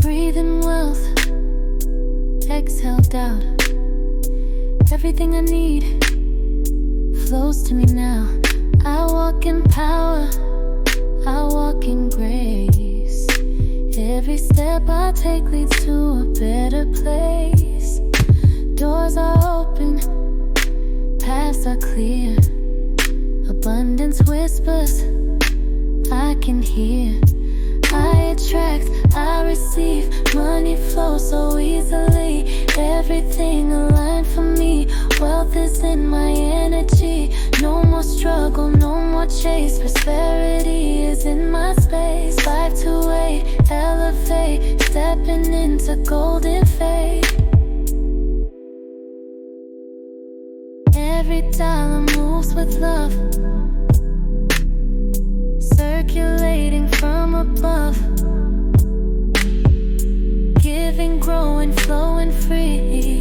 Breathe in wealth, exhale doubt. Everything I need flows to me now. I walk in power, I walk in grace. Every step I take leads to a better place. Doors are open, paths are clear. Abundance whispers, I can hear. I attract, I receive. Money flows so easily. Everything aligned for me. Wealth is in my energy. No more struggle, no more chase. Prosperity is in my space. 528, elevate. Stepping into golden fate. Every dollar moves with love, circulating from above. Giving, growing, flowing free.